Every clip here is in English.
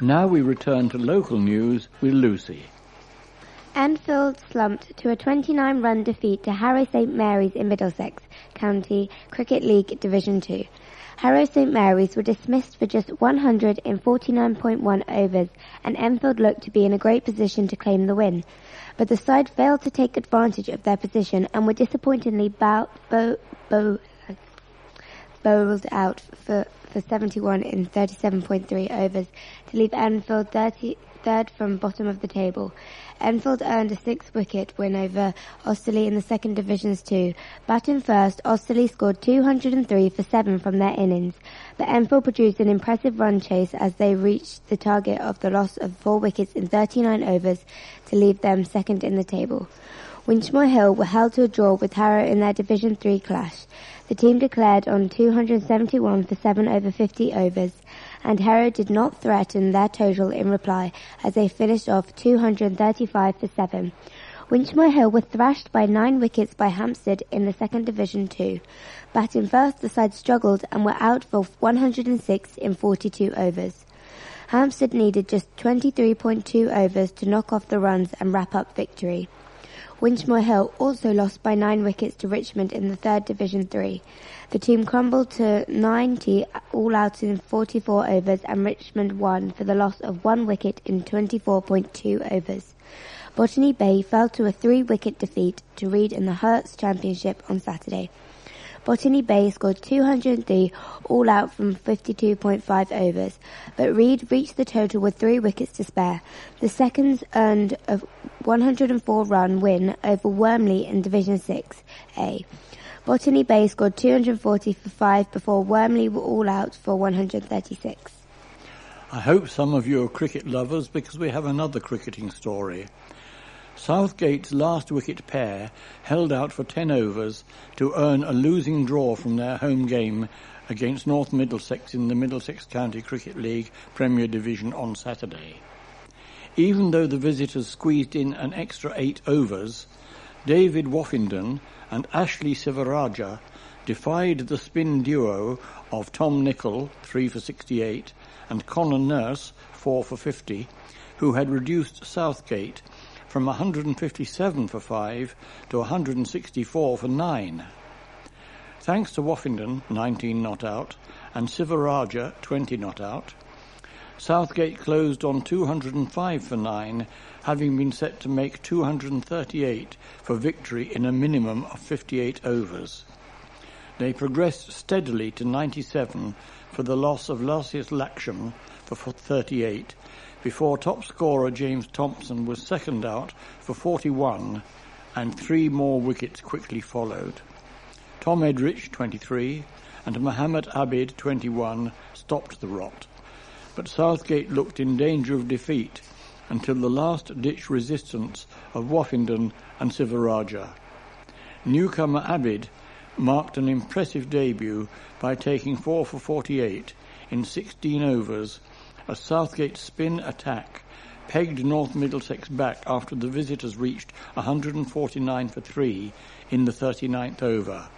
Now we return to local news with Lucy. Enfield slumped to a 29-run defeat to Harrow St Mary's in Middlesex County Cricket League Division 2. Harrow St Mary's were dismissed for just 149.1 overs, and Enfield looked to be in a great position to claim the win. But the side failed to take advantage of their position and were disappointingly bowled out for 71 in 37.3 overs to leave Enfield third from bottom of the table. Enfield earned a 6-wicket win over Osterley in the second Divisions 2. Batting first, Osterley scored 203 for 7 from their innings, but Enfield produced an impressive run chase as they reached the target of the loss of 4 wickets in 39 overs to leave them second in the table. Winchmore Hill were held to a draw with Harrow in their Division 3 clash. The team declared on 271 for 7 over 50 overs, and Harrow did not threaten their total in reply as they finished off 235 for 7. Winchmore Hill were thrashed by 9 wickets by Hampstead in the second Division 2. Batting first, the side struggled and were out for 106 in 42 overs. Hampstead needed just 23.2 overs to knock off the runs and wrap up victory. Winchmore Hill also lost by 9 wickets to Richmond in the third Division 3. The team crumbled to 90 all out in 44 overs, and Richmond won for the loss of 1 wicket in 24.2 overs. Botany Bay fell to a 3-wicket defeat to Reed in the Herts Championship on Saturday. Botany Bay scored 203 all out from 52.5 overs, but Reed reached the total with 3 wickets to spare. The seconds earned a 104-run win over Wormley in Division 6A. Botany Bay scored 240 for 5 before Wormley were all out for 136. I hope some of you are cricket lovers because we have another cricketing story. Southgate's last wicket pair held out for 10 overs to earn a losing draw from their home game against North Middlesex in the Middlesex County Cricket League Premier Division on Saturday. Even though the visitors squeezed in an extra 8 overs, David Woffington and Ashley Sivaraja defied the spin duo of Tom Nicol, 3 for 68, and Connor Nurse, 4 for 50, who had reduced Southgate from 157 for 5 to 164 for 9. Thanks to Woffington, 19 not out, and Sivaraja, 20 not out, Southgate closed on 205 for 9, having been set to make 238 for victory in a minimum of 58 overs. They progressed steadily to 97 for the loss of Lasius Laksham for 38, before top scorer James Thompson was second out for 41, and 3 more wickets quickly followed. Tom Edrich, 23, and Mohammed Abid, 21, stopped the rot, but Southgate looked in danger of defeat until the last-ditch resistance of Woffington and Sivaraja. Newcomer Abid marked an impressive debut by taking 4 for 48 in 16 overs, as Southgate's spin attack pegged North Middlesex back after the visitors reached 149 for 3 in the 39th over.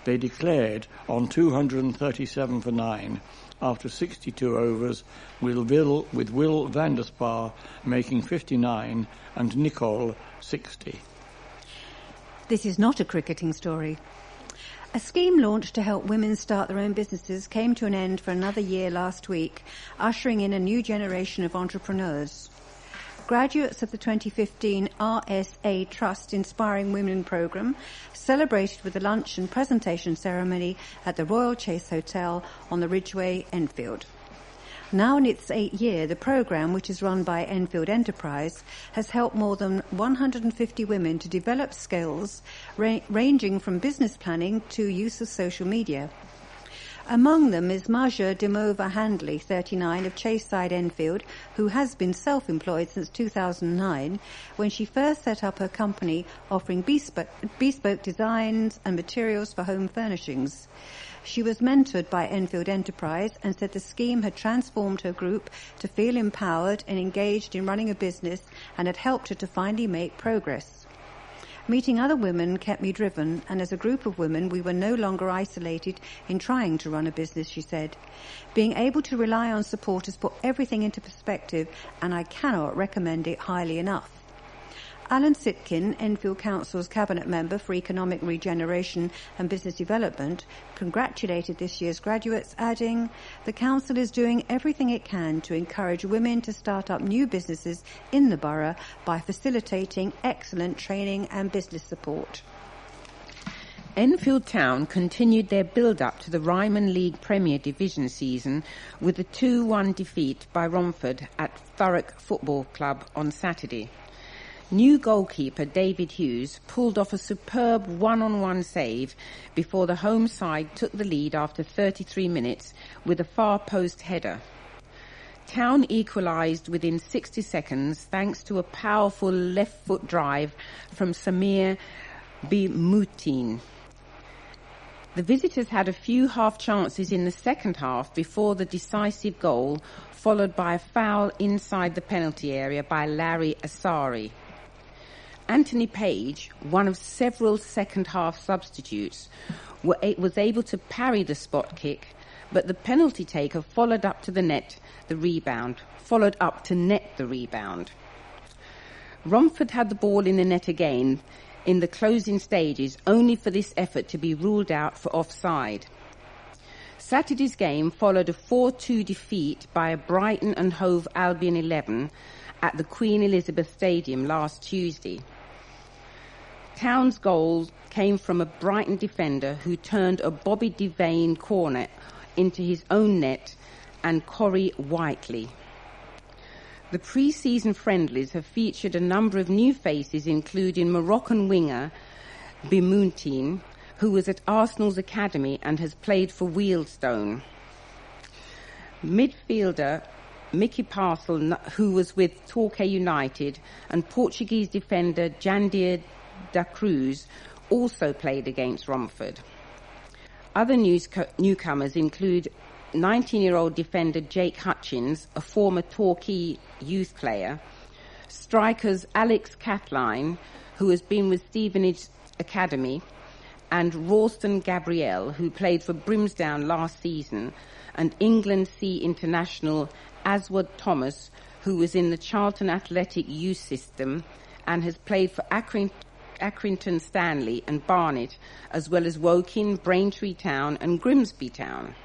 They declared on 237 for 9 after 62 overs, with Will van der Spa making 59 and Nicol 60. This is not a cricketing story. A scheme launched to help women start their own businesses came to an end for another year last week, ushering in a new generation of entrepreneurs. Graduates of the 2015 RSA Trust Inspiring Women programme celebrated with a lunch and presentation ceremony at the Royal Chase Hotel on the Ridgeway, Enfield. Now in its 8th year, the programme, which is run by Enfield Enterprise, has helped more than 150 women to develop skills ranging from business planning to use of social media. Among them is Marja Dimova Handley, 39, of Chaseside, Enfield, who has been self-employed since 2009, when she first set up her company offering bespoke designs and materials for home furnishings. She was mentored by Enfield Enterprise and said the scheme had transformed her group to feel empowered and engaged in running a business and had helped her to finally make progress. Meeting other women kept me driven, and as a group of women, we were no longer isolated in trying to run a business, she said. Being able to rely on support has put everything into perspective, and I cannot recommend it highly enough. Alan Sitkin, Enfield Council's Cabinet Member for Economic Regeneration and Business Development, congratulated this year's graduates, adding, "The Council is doing everything it can to encourage women to start up new businesses in the borough by facilitating excellent training and business support." Enfield Town continued their build-up to the Ryman League Premier Division season with a 2-1 defeat by Romford at Thurrock Football Club on Saturday. New goalkeeper David Hughes pulled off a superb one-on-one save before the home side took the lead after 33 minutes with a far post header. Town equalised within 60 seconds thanks to a powerful left-foot drive from Samir Bimoutin. The visitors had a few half chances in the second half before the decisive goal, followed by a foul inside the penalty area by Larry Asari. Anthony Page, one of several second-half substitutes, was able to parry the spot kick, but the penalty taker followed up to net the rebound. Romford had the ball in the net again in the closing stages, only for this effort to be ruled out for offside. Saturday's game followed a 4-2 defeat by a Brighton and Hove Albion 11 at the Queen Elizabeth Stadium last Tuesday. Town's goal came from a Brighton defender who turned a Bobby Devane corner into his own net and Corey Whiteley. The pre-season friendlies have featured a number of new faces, including Moroccan winger Bimoutin, who was at Arsenal's academy and has played for Wealdstone. Midfielder Mickey Parcel, who was with Torquay United, and Portuguese defender Jandir da Cruz also played against Romford. Other newcomers include 19-year-old defender Jake Hutchins, a former Torquay youth player, strikers Alex Catline, who has been with Stevenage Academy, and Ralston Gabriel, who played for Brimsdown last season, and England C international Aswad Thomas, who was in the Charlton Athletic youth system and has played for Accrington Stanley and Barnet, as well as Woking, Braintree Town and Grimsby Town.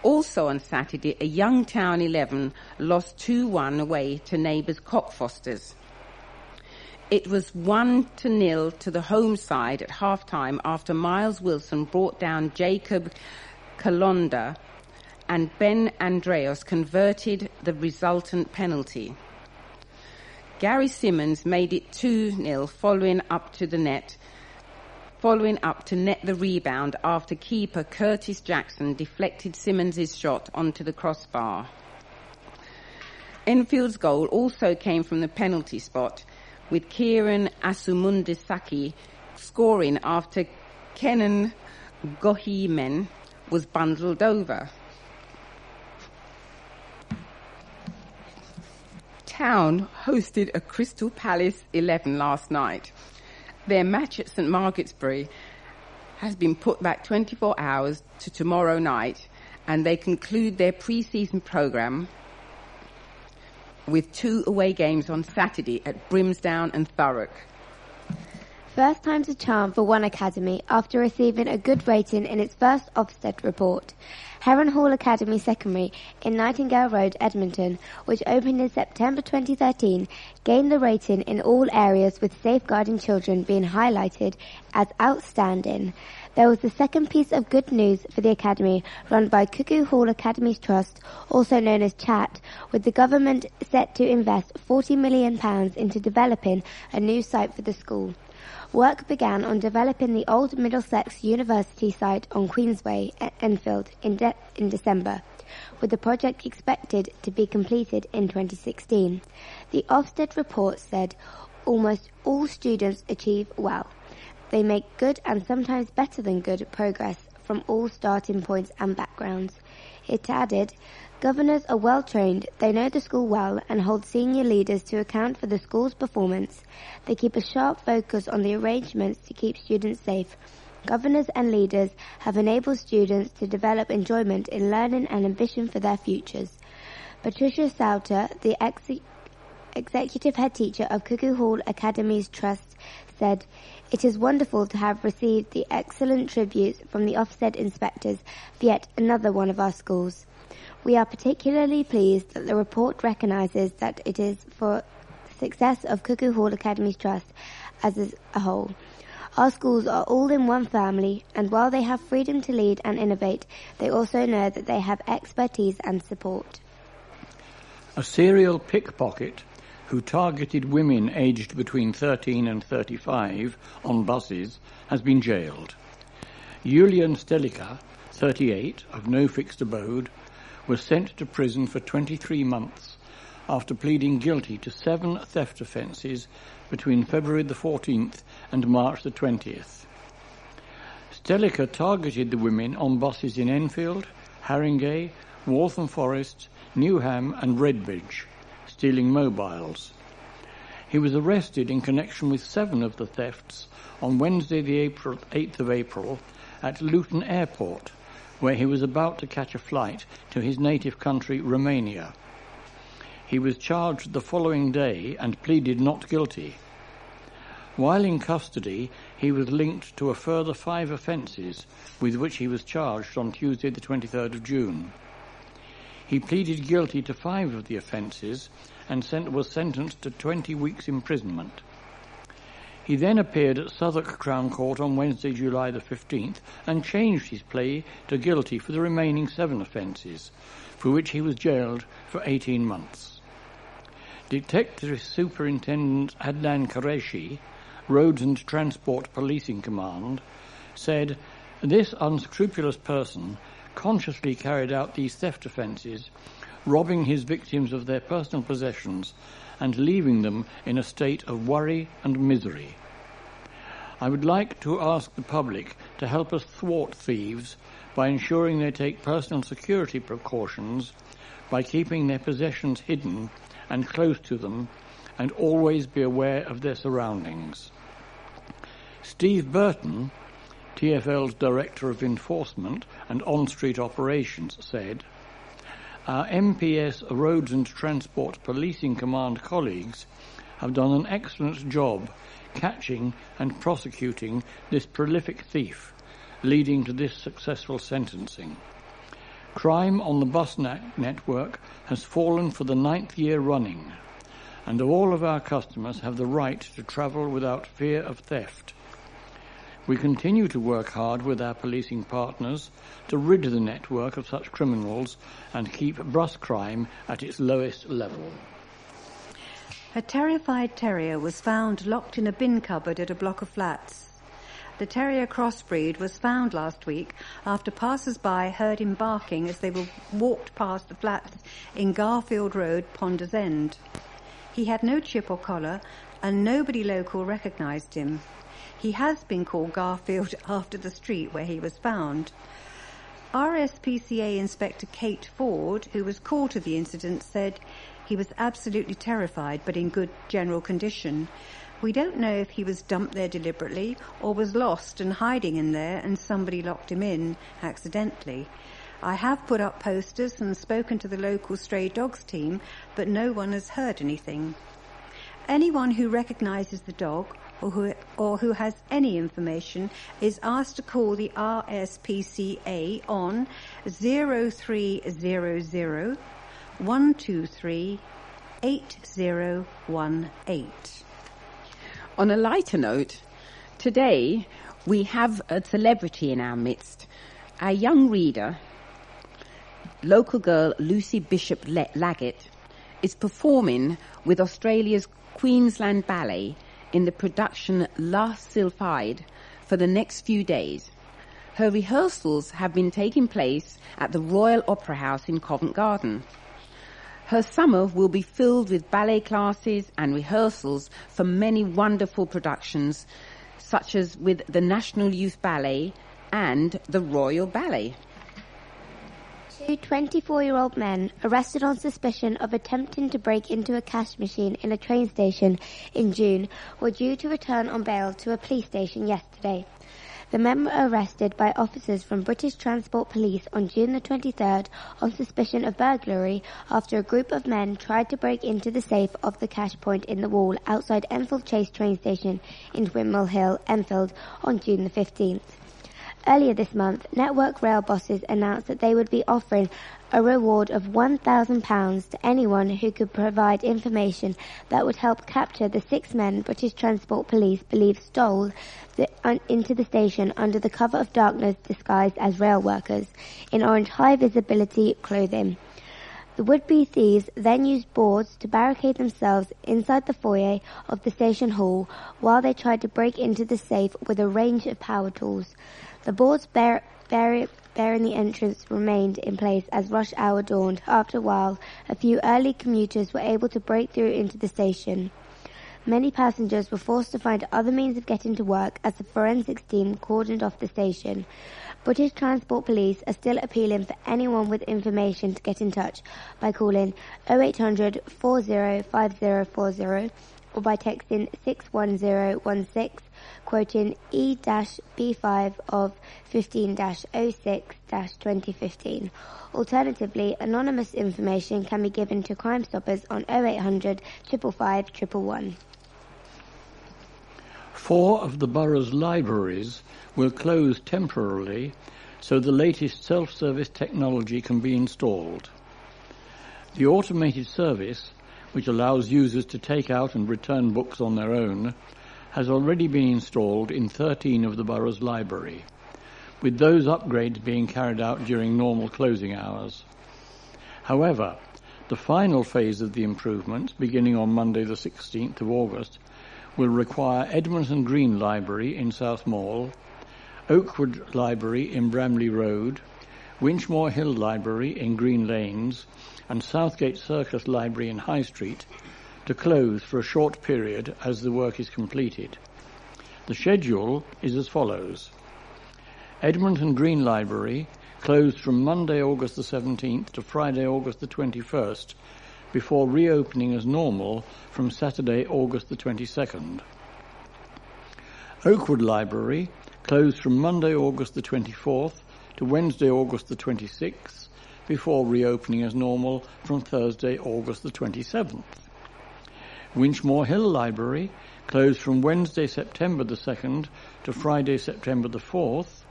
Also on Saturday, a young Town 11 lost 2-1 away to neighbours Cockfosters. It was 1-0 to the home side at half-time after Miles Wilson brought down Jacob Kalonda and Ben Andreas converted the resultant penalty. Gary Simmons made it 2-0 following up to net the rebound after keeper Curtis Jackson deflected Simmons' shot onto the crossbar. Enfield's goal also came from the penalty spot, with Kieran Asumundisaki scoring after Kenan Gohimen was bundled over. Town hosted a Crystal Palace 11 last night. Their match at St Margaret's-Bury has been put back 24 hours to tomorrow night, and they conclude their pre-season programme with 2 away games on Saturday at Brimsdown and Thurrock. First time's a charm for one academy after receiving a good rating in its first Ofsted report. Heron Hall Academy Secondary in Nightingale Road, Edmonton, which opened in September 2013, gained the rating in all areas, with safeguarding children being highlighted as outstanding. There was the second piece of good news for the academy, run by Cuckoo Hall Academies Trust, also known as CHAT, with the government set to invest £40 million into developing a new site for the school. Work began on developing the old Middlesex University site on Queensway, Enfield, in December, with the project expected to be completed in 2016. The Ofsted report said almost all students achieve well. They make good and sometimes better than good progress from all starting points and backgrounds. It added, Governors are well trained, they know the school well and hold senior leaders to account for the school's performance. They keep a sharp focus on the arrangements to keep students safe. Governors and leaders have enabled students to develop enjoyment in learning and ambition for their futures. Patricia Sauter, the executive head teacher of Cuckoo Hall Academy's Trust, said, "It is wonderful to have received the excellent tributes from the Ofsted inspectors for yet another one of our schools. We are particularly pleased that the report recognises that it is for the success of Cuckoo Hall Academy's Trust as a whole. Our schools are all in one family, and while they have freedom to lead and innovate, they also know that they have expertise and support." A serial pickpocket who targeted women aged between 13 and 35 on buses has been jailed. Julian Stelika, 38, of no fixed abode, was sent to prison for 23 months after pleading guilty to 7 theft offences between February the 14th and March the 20th. Stelika targeted the women on buses in Enfield, Haringey, Waltham Forest, Newham and Redbridge, stealing mobiles. He was arrested in connection with 7 of the thefts on Wednesday the 8th of April at Luton Airport, where he was about to catch a flight to his native country, Romania. He was charged the following day and pleaded not guilty. While in custody, he was linked to a further 5 offences with which he was charged on Tuesday the 23rd of June. He pleaded guilty to 5 of the offences and was sentenced to 20 weeks' imprisonment. He then appeared at Southwark Crown Court on Wednesday, July the 15th, and changed his plea to guilty for the remaining 7 offences, for which he was jailed for 18 months. Detective Superintendent Adnan Qureshi, Roads and Transport Policing Command, said, "This unscrupulous person consciously carried out these theft offences, robbing his victims of their personal possessions and leaving them in a state of worry and misery. I would like to ask the public to help us thwart thieves by ensuring they take personal security precautions, by keeping their possessions hidden and close to them, and always be aware of their surroundings." Steve Burton, TfL's Director of Enforcement and On-Street Operations, said, "Our MPS Roads and Transport Policing Command colleagues have done an excellent job catching and prosecuting this prolific thief, leading to this successful sentencing. Crime on the bus network has fallen for the 9th year running, and all of our customers have the right to travel without fear of theft. We continue to work hard with our policing partners to rid the network of such criminals and keep bus crime at its lowest level." A terrified terrier was found locked in a bin cupboard at a block of flats. The terrier crossbreed was found last week after passers-by heard him barking as they walked past the flats in Garfield Road, Ponders End. He had no chip or collar, and nobody local recognised him. He has been called Garfield after the street where he was found. RSPCA Inspector Kate Ford, who was called to the incident, said he was absolutely terrified but in good general condition. "We don't know if he was dumped there deliberately or was lost and hiding in there and somebody locked him in accidentally. I have put up posters and spoken to the local stray dogs team, but no one has heard anything. Anyone who recognises the dog or who has any information is asked to call the RSPCA on 0300 123 8018. On a lighter note, today we have a celebrity in our midst. Our young reader, local girl Lucy Bishop Laggett, is performing with Australia's Queensland Ballet in the production La Sylphide for the next few days. Her rehearsals have been taking place at the Royal Opera House in Covent Garden. Her summer will be filled with ballet classes and rehearsals for many wonderful productions, such as with the National Youth Ballet and the Royal Ballet. To Two 24-year-old men arrested on suspicion of attempting to break into a cash machine in a train station in June were due to return on bail to a police station yesterday. The men were arrested by officers from British Transport Police on June the 23rd on suspicion of burglary after a group of men tried to break into the safe of the cash point in the wall outside Enfield Chase train station in Windmill Hill, Enfield, on June the 15th. Earlier this month, Network Rail bosses announced that they would be offering a reward of £1,000 to anyone who could provide information that would help capture the 6 men British Transport Police believe stole into the station under the cover of darkness disguised as rail workers in orange high-visibility clothing. The would-be thieves then used boards to barricade themselves inside the foyer of the station hall while they tried to break into the safe with a range of power tools. The boards barring the entrance remained in place as rush hour dawned. After a while, a few early commuters were able to break through into the station. Many passengers were forced to find other means of getting to work as the forensics team cordoned off the station. British Transport Police are still appealing for anyone with information to get in touch by calling 0800 40 5040 or by texting 61016, quoting E-B5 of 15-06-2015. Alternatively, anonymous information can be given to Crime Stoppers on 0800 555 111. 4 of the borough's libraries will close temporarily so the latest self-service technology can be installed. The automated service, which allows users to take out and return books on their own, has already been installed in 13 of the borough's library, with those upgrades being carried out during normal closing hours. However, the final phase of the improvements, beginning on Monday the 16th of August, will require Edmonton Green Library in South Mall, Oakwood Library in Bramley Road, Winchmore Hill Library in Green Lanes, and Southgate Circus Library in High Street to close for a short period as the work is completed. The schedule is as follows. Edmonton Green Library closed from Monday, August the 17th to Friday, August the 21st, before reopening as normal from Saturday, August the 22nd. Oakwood Library closed from Monday, August the 24th to Wednesday, August the 26th, before reopening as normal from Thursday, August the 27th. Winchmore Hill Library closed from Wednesday, September the 2nd to Friday, September the 4th,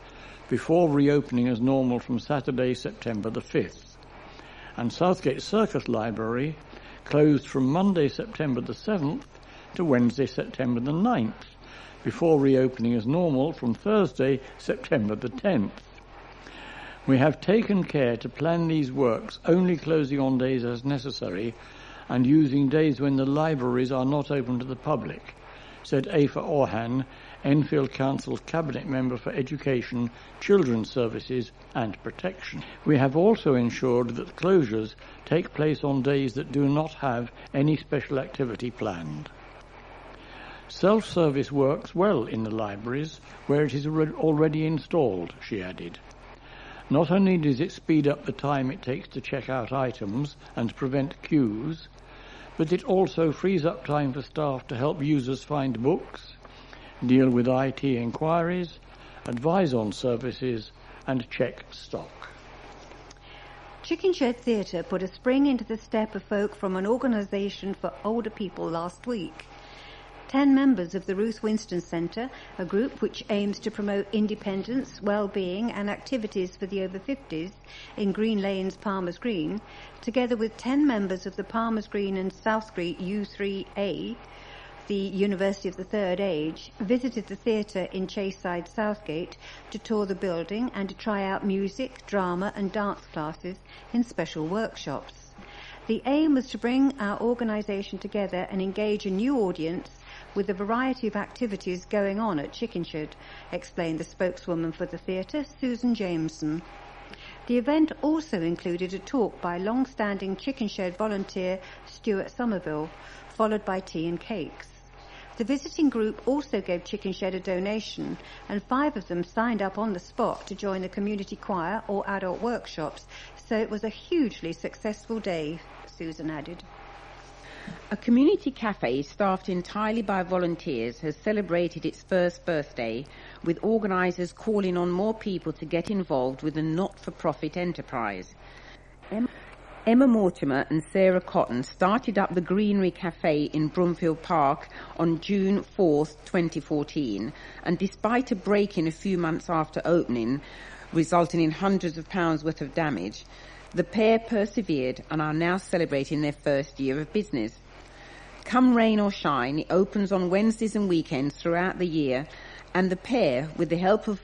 before reopening as normal from Saturday, September the 5th. And Southgate Circus Library closed from Monday, September the 7th to Wednesday, September the 9th, before reopening as normal from Thursday, September the 10th. We have taken care to plan these works only closing on days as necessary and using days when the libraries are not open to the public, said Aoife Orhan, Enfield Council's Cabinet Member for Education, Children's Services and Protection. We have also ensured that closures take place on days that do not have any special activity planned. Self-service works well in the libraries where it is already installed, she added. Not only does it speed up the time it takes to check out items and prevent queues, but it also frees up time for staff to help users find books, deal with IT inquiries, advise on services, and check stock. Chickenshed Theatre put a spring into the step of folk from an organisation for older people last week. 10 members of the Ruth Winston Centre, a group which aims to promote independence, well-being and activities for the over 50s in Green Lanes, Palmer's Green, together with 10 members of the Palmer's Green and South Street U3A, the University of the Third Age, visited the theatre in Chaseside, Southgate to tour the building and to try out music, drama and dance classes in special workshops. The aim was to bring our organisation together and engage a new audience with a variety of activities going on at Chickenshed, explained the spokeswoman for the theatre, Susan Jameson. The event also included a talk by long-standing Chickenshed volunteer Stuart Somerville, followed by tea and cakes. The visiting group also gave Chicken Shed a donation, and 5 of them signed up on the spot to join the community choir or adult workshops. So it was a hugely successful day, Susan added. A community cafe staffed entirely by volunteers has celebrated its first birthday, with organisers calling on more people to get involved with a not-for-profit enterprise. Emma Mortimer and Sarah Cotton started up the Greenery Cafe in Broomfield Park on June 4th, 2014, and despite a break-in a few months after opening, resulting in hundreds of pounds worth of damage, the pair persevered and are now celebrating their first year of business. Come rain or shine, it opens on Wednesdays and weekends throughout the year, and the pair, with the help of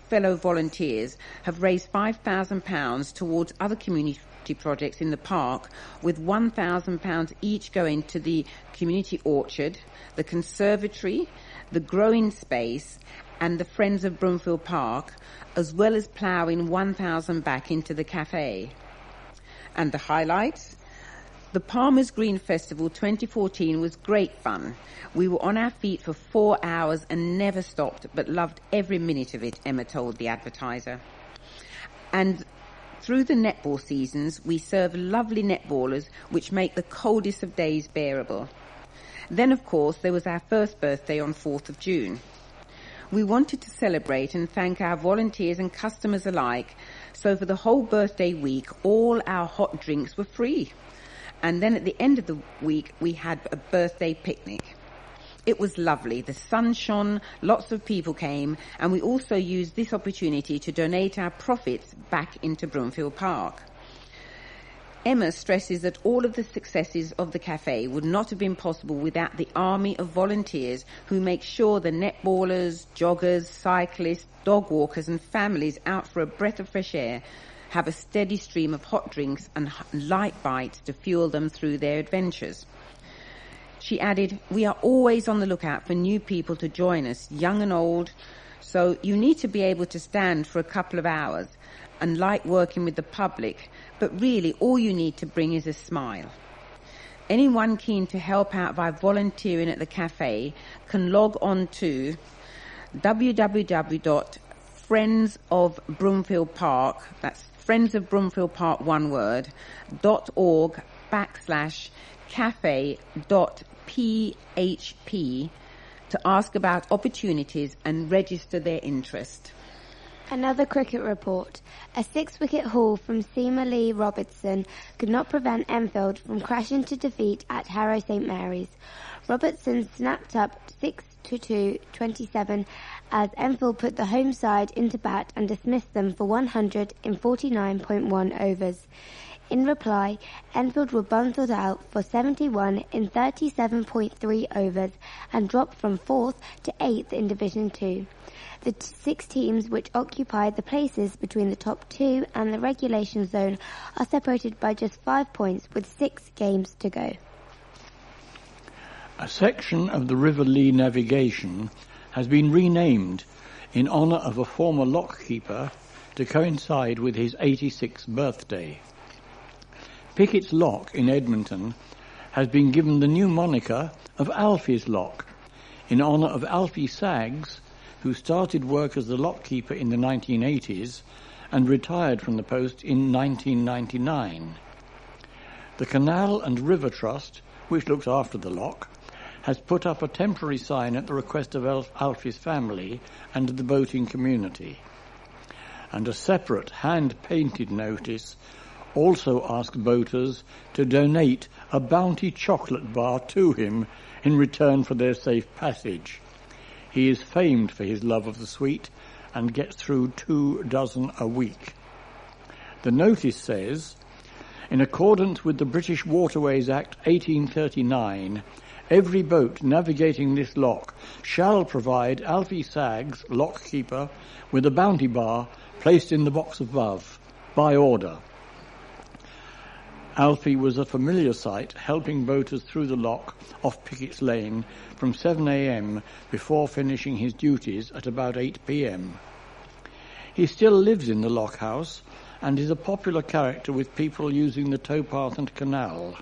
fellow volunteers, have raised £5,000 towards other community projects in the park, with £1,000 each going to the community orchard, the conservatory, the growing space, and the Friends of Broomfield Park, as well as ploughing £1,000 back into the cafe. And the highlights? The Palmer's Green Festival 2014 was great fun. We were on our feet for 4 hours and never stopped, but loved every minute of it, Emma told the Advertiser. And through the netball seasons, we serve lovely netballers, which make the coldest of days bearable. Then, of course, there was our first birthday on 4th of June. We wanted to celebrate and thank our volunteers and customers alike, so for the whole birthday week, all our hot drinks were free. And then at the end of the week, we had a birthday picnic. It was lovely. The sun shone, lots of people came, and we also used this opportunity to donate our profits back into Broomfield Park. Emma stresses that all of the successes of the cafe would not have been possible without the army of volunteers who make sure the netballers, joggers, cyclists, dog walkers and families out for a breath of fresh air have a steady stream of hot drinks and light bites to fuel them through their adventures. She added, "We are always on the lookout for new people to join us, young and old, so you need to be able to stand for a couple of hours and like working with the public, but really all you need to bring is a smile." Anyone keen to help out by volunteering at the cafe can log on to www.friendsofbroomfieldpark, that's Friends of Broomfield Park, one word, .org/cafe.php to ask about opportunities and register their interest. Another cricket report. A 6-wicket haul from Seema Lee Robertson could not prevent Enfield from crashing to defeat at Harrow St Mary's. Robertson snapped up 6-2, 27 as Enfield put the home side into bat and dismissed them for 100 in 49.1 overs. In reply, Enfield were bundled out for 71 in 37.3 overs and dropped from 4th to 8th in Division 2. The 6 teams which occupied the places between the top 2 and the relegation zone are separated by just 5 points with 6 games to go. A section of the River Lee navigation has been renamed in honour of a former lockkeeper to coincide with his 86th birthday. Pickett's Lock in Edmonton has been given the new moniker of Alfie's Lock in honour of Alfie Saggs, who started work as the lockkeeper in the 1980s and retired from the post in 1999. The Canal and River Trust, which looks after the lock, has put up a temporary sign at the request of Alfie's family and the boating community. And a separate hand-painted notice also asks boaters to donate a Bounty chocolate bar to him in return for their safe passage. He is famed for his love of the sweet and gets through 2 dozen a week. The notice says, in accordance with the British Waterways Act 1839, every boat navigating this lock shall provide Alfie Saggs, lockkeeper, with a Bounty bar placed in the box above, by order. Alfie was a familiar sight, helping boaters through the lock off Pickett's Lane from 7 a.m. before finishing his duties at about 8 p.m. He still lives in the lock house and is a popular character with people using the towpath and canal.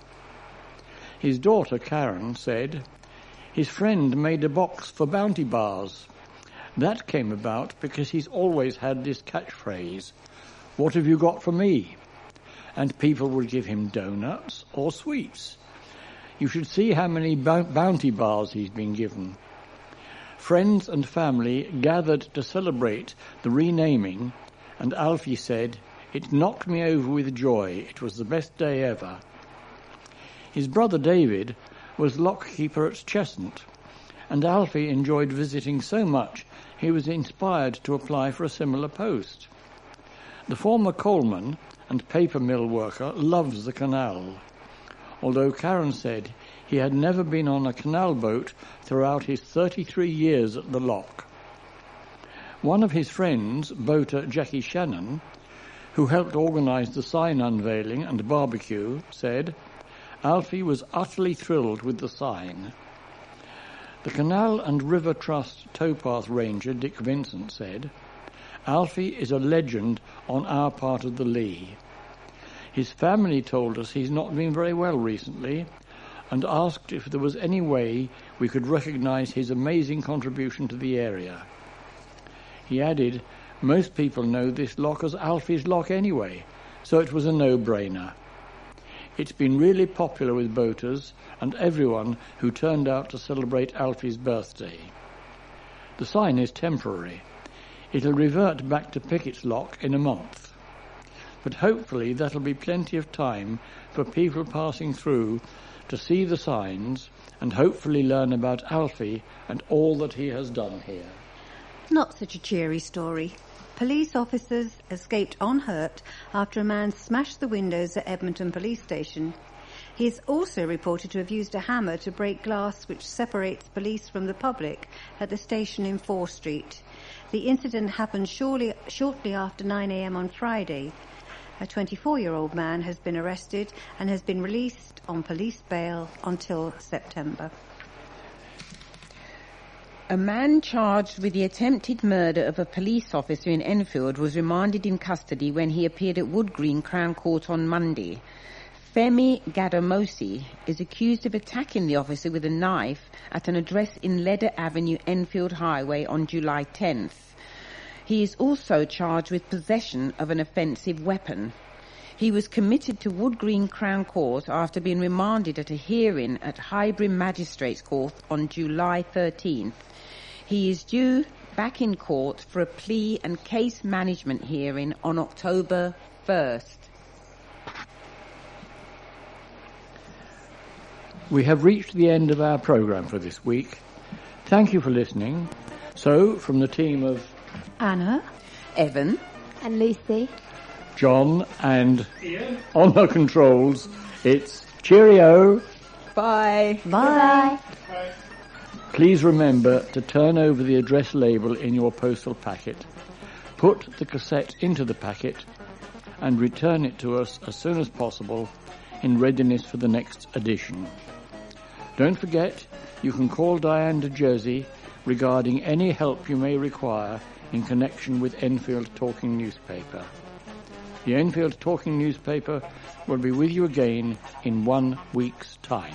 His daughter, Karen, said, His friend made a box for bounty bars. That came about because he's always had this catchphrase, "What have you got for me?" And people would give him donuts or sweets. You should see how many bounty bars he's been given. Friends and family gathered to celebrate the renaming, and Alfie said, "It knocked me over with joy. It was the best day ever." His brother David was lockkeeper at Cheshunt, and Alfie enjoyed visiting so much he was inspired to apply for a similar post. The former coalman and paper mill worker loves the canal, although Karen said he had never been on a canal boat throughout his 33 years at the lock. One of his friends, boater Jackie Shannon, who helped organise the sign unveiling and barbecue, said, "Alfie was utterly thrilled with the sign." The Canal and River Trust towpath ranger Dick Vincent said, "Alfie is a legend on our part of the Lee. His family told us he's not been very well recently and asked if there was any way we could recognise his amazing contribution to the area." He added, "Most people know this lock as Alfie's Lock anyway, so it was a no-brainer. It's been really popular with boaters and everyone who turned out to celebrate Alfie's birthday. The sign is temporary. It'll revert back to Pickett's Lock in a month. But hopefully that'll be plenty of time for people passing through to see the signs and hopefully learn about Alfie and all that he has done here." Not such a cheery story. Police officers escaped unhurt after a man smashed the windows at Edmonton Police Station. He is also reported to have used a hammer to break glass which separates police from the public at the station in 4 Street. The incident happened shortly after 9 a.m. on Friday. A 24-year-old man has been arrested and has been released on police bail until September. A man charged with the attempted murder of a police officer in Enfield was remanded in custody when he appeared at Wood Green Crown Court on Monday. Femi Gadamosi is accused of attacking the officer with a knife at an address in Leather Avenue, Enfield Highway on July 10th. He is also charged with possession of an offensive weapon. He was committed to Wood Green Crown Court after being remanded at a hearing at Highbury Magistrates Court on July 13th. He is due back in court for a plea and case management hearing on October 1st. We have reached the end of our programme for this week. Thank you for listening. So, from the team of Anna, Evan, And Lucy. John and Ian on the controls, it's cheerio. bye. bye. Please remember to turn over the address label in your postal packet, put the cassette into the packet, and return it to us as soon as possible in readiness for the next edition. Don't forget, you can call Diane de Jersey regarding any help you may require in connection with Enfield Talking Newspaper. The Enfield Talking Newspaper will be with you again in 1 week's time.